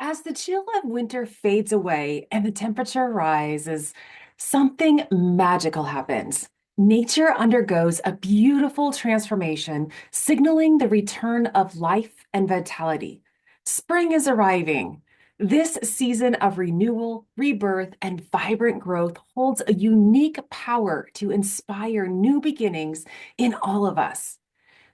As the chill of winter fades away and the temperature rises, something magical happens. Nature undergoes a beautiful transformation, signaling the return of life and vitality. Spring is arriving. This season of renewal, rebirth, and vibrant growth holds a unique power to inspire new beginnings in all of us.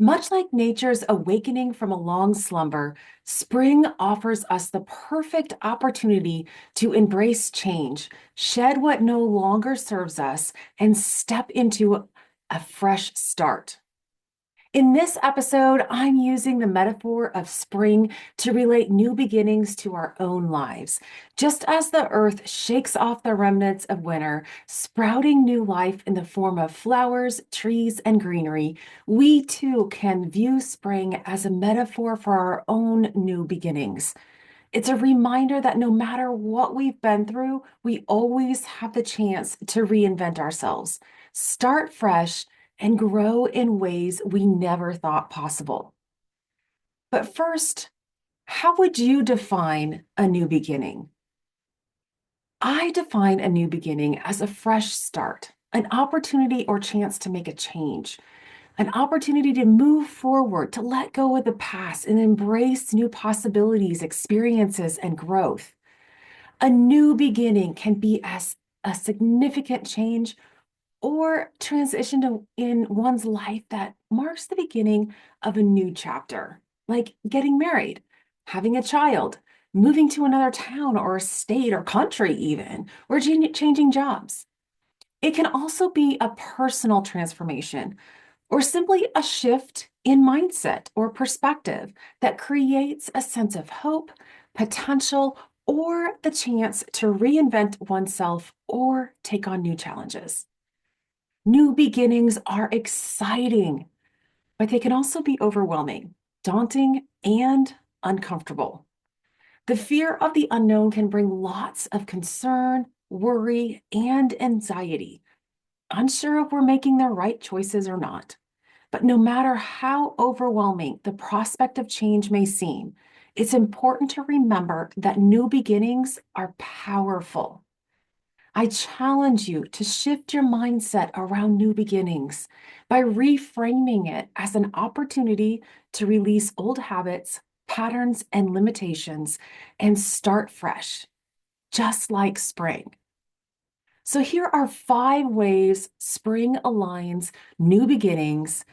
Much like nature's awakening from a long slumber, spring offers us the perfect opportunity to embrace change, shed what no longer serves us, and step into a fresh start. In this episode, I'm using the metaphor of spring to relate new beginnings to our own lives. Just as the earth shakes off the remnants of winter, sprouting new life in the form of flowers, trees, and greenery, we too can view spring as a metaphor for our own new beginnings. It's a reminder that no matter what we've been through, we always have the chance to reinvent ourselves, start fresh, and grow in ways we never thought possible. But first, how would you define a new beginning? I define a new beginning as a fresh start, an opportunity or chance to make a change, an opportunity to move forward, to let go of the past and embrace new possibilities, experiences, and growth. A new beginning can be as a significant change or transition in one's life that marks the beginning of a new chapter, like getting married, having a child, moving to another town or state or country even, or changing jobs. It can also be a personal transformation or simply a shift in mindset or perspective that creates a sense of hope, potential, or the chance to reinvent oneself or take on new challenges. New beginnings are exciting, but they can also be overwhelming, daunting, and uncomfortable. The fear of the unknown can bring lots of concern, worry, and anxiety, unsure if we're making the right choices or not. But no matter how overwhelming the prospect of change may seem, it's important to remember that new beginnings are powerful. I challenge you to shift your mindset around new beginnings by reframing it as an opportunity to release old habits, patterns, and limitations and start fresh, just like spring. So, here are 5 ways spring aligns new beginnings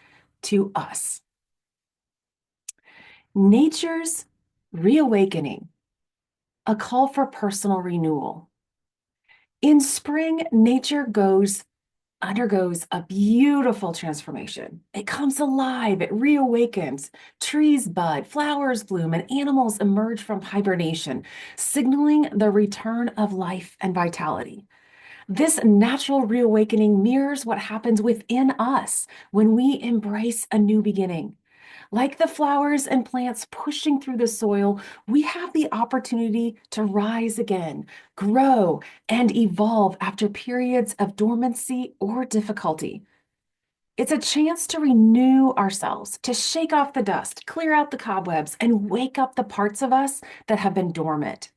to us. Nature's reawakening, a call for personal renewal. In spring, nature undergoes a beautiful transformation. It comes alive, it reawakens. Trees bud, flowers bloom, and animals emerge from hibernation, signaling the return of life and vitality. This natural reawakening mirrors what happens within us when we embrace a new beginning. Like the flowers and plants pushing through the soil, we have the opportunity to rise again, grow, and evolve after periods of dormancy or difficulty. It's a chance to renew ourselves, to shake off the dust, clear out the cobwebs, and wake up the parts of us that have been dormant.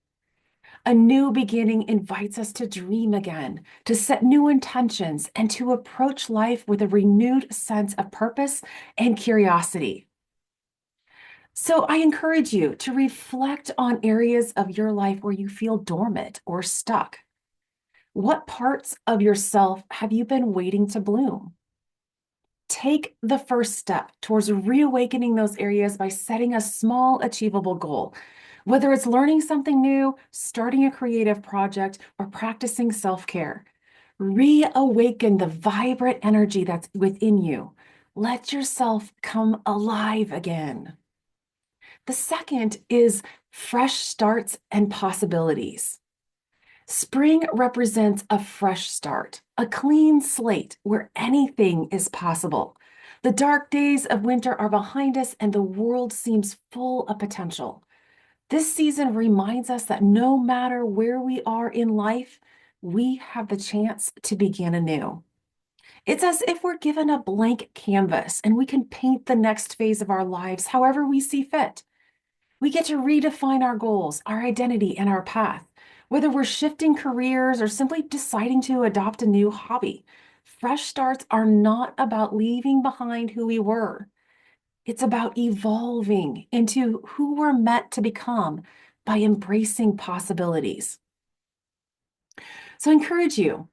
A new beginning invites us to dream again, to set new intentions, and to approach life with a renewed sense of purpose and curiosity. So I encourage you to reflect on areas of your life where you feel dormant or stuck. What parts of yourself have you been waiting to bloom? Take the first step towards reawakening those areas by setting a small, achievable goal. Whether it's learning something new, starting a creative project, or practicing self-care, reawaken the vibrant energy that's within you. Let yourself come alive again. The second is fresh starts and possibilities. Spring represents a fresh start, a clean slate where anything is possible. The dark days of winter are behind us and the world seems full of potential. This season reminds us that no matter where we are in life, we have the chance to begin anew. It's as if we're given a blank canvas and we can paint the next phase of our lives however we see fit. We get to redefine our goals, our identity, and our path. Whether we're shifting careers or simply deciding to adopt a new hobby, fresh starts are not about leaving behind who we were. It's about evolving into who we're meant to become by embracing possibilities. So I encourage you,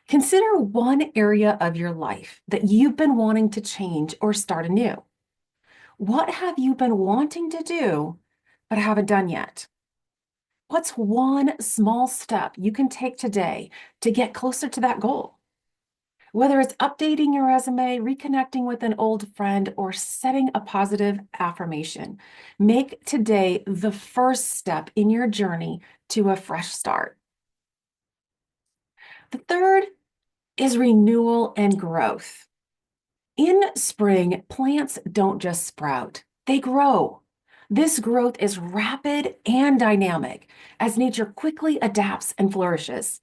consider one area of your life that you've been wanting to change or start anew. What have you been wanting to do but haven't done yet? What's one small step you can take today to get closer to that goal? Whether it's updating your resume, reconnecting with an old friend, or setting a positive affirmation, make today the first step in your journey to a fresh start. The third is renewal and growth. In spring, plants don't just sprout, they grow. This growth is rapid and dynamic as nature quickly adapts and flourishes.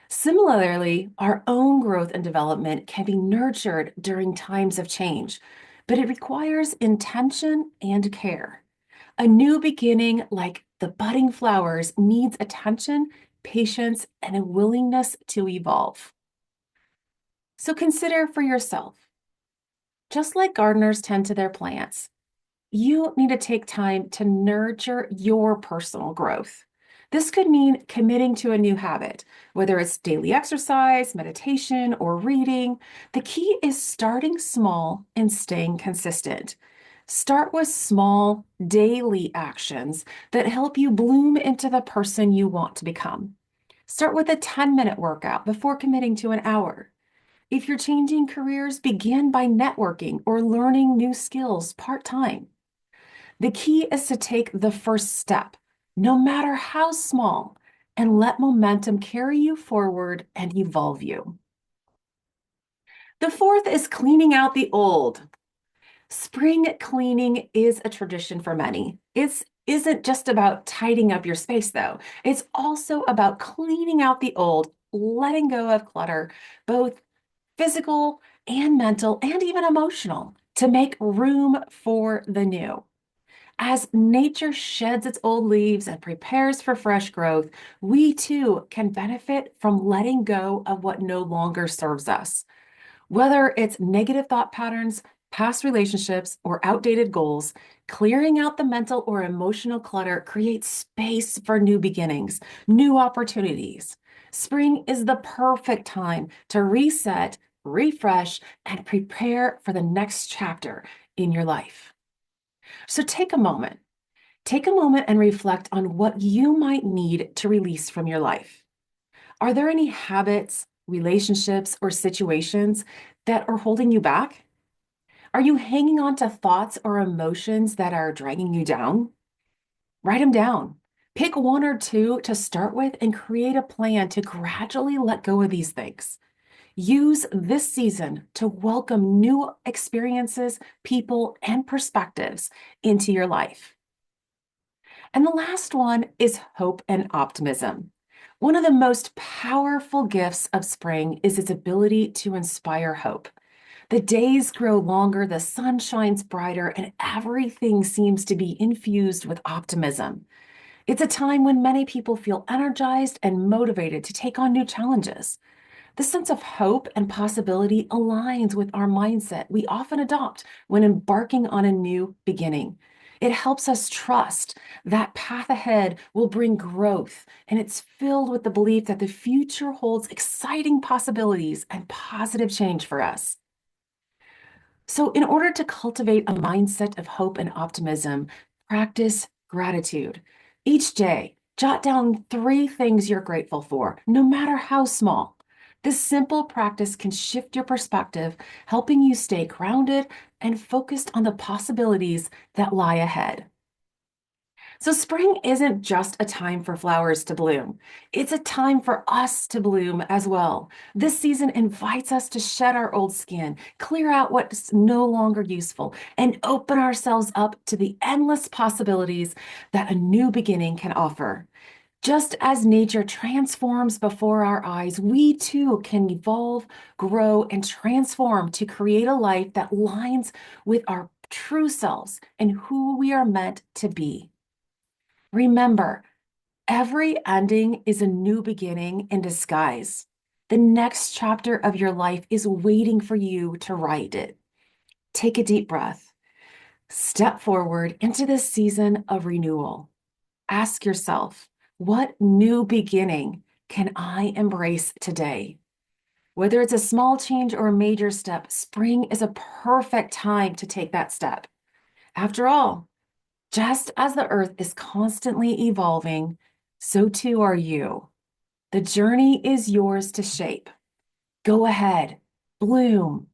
Similarly, our own growth and development can be nurtured during times of change, but it requires intention and care. A new beginning, like the budding flowers, needs attention, patience, and a willingness to evolve. So consider for yourself, just like gardeners tend to their plants, you need to take time to nurture your personal growth. This could mean committing to a new habit, whether it's daily exercise, meditation, or reading. The key is starting small and staying consistent. Start with small daily actions that help you bloom into the person you want to become. Start with a 10-minute workout before committing to an hour. If you're changing careers, begin by networking or learning new skills part-time. The key is to take the first step, no matter how small, and let momentum carry you forward and evolve you. The fourth is cleaning out the old. Spring cleaning is a tradition for many. It isn't just about tidying up your space, though. It's also about cleaning out the old, letting go of clutter, both physical and mental and even emotional, to make room for the new. As nature sheds its old leaves and prepares for fresh growth, we too can benefit from letting go of what no longer serves us. Whether it's negative thought patterns, past relationships, or outdated goals, clearing out the mental or emotional clutter creates space for new beginnings, new opportunities. Spring is the perfect time to reset, refresh, and prepare for the next chapter in your life. So take a moment. Take a moment and reflect on what you might need to release from your life. Are there any habits, relationships, or situations that are holding you back? Are you hanging on to thoughts or emotions that are dragging you down? Write them down. Pick one or two to start with and create a plan to gradually let go of these things. Use this season to welcome new experiences, people, and perspectives into your life. And the last one is hope and optimism. One of the most powerful gifts of spring is its ability to inspire hope. The days grow longer, the sun shines brighter, and everything seems to be infused with optimism. It's a time when many people feel energized and motivated to take on new challenges. This sense of hope and possibility aligns with our mindset we often adopt when embarking on a new beginning. It helps us trust that path ahead will bring growth, and it's filled with the belief that the future holds exciting possibilities and positive change for us. So, in order to cultivate a mindset of hope and optimism, practice gratitude. Each day, jot down 3 things you're grateful for, no matter how small. This simple practice can shift your perspective, helping you stay grounded and focused on the possibilities that lie ahead. So, spring isn't just a time for flowers to bloom. It's a time for us to bloom as well. This season invites us to shed our old skin, clear out what's no longer useful, and open ourselves up to the endless possibilities that a new beginning can offer. Just as nature transforms before our eyes, we too can evolve, grow, and transform to create a life that aligns with our true selves and who we are meant to be. Remember, every ending is a new beginning in disguise. The next chapter of your life is waiting for you to write it. Take a deep breath. Step forward into this season of renewal. Ask yourself, what new beginning can I embrace today? Whether it's a small change or a major step, spring is a perfect time to take that step. After all, just as the earth is constantly evolving, so too are you. The journey is yours to shape. Go ahead, bloom,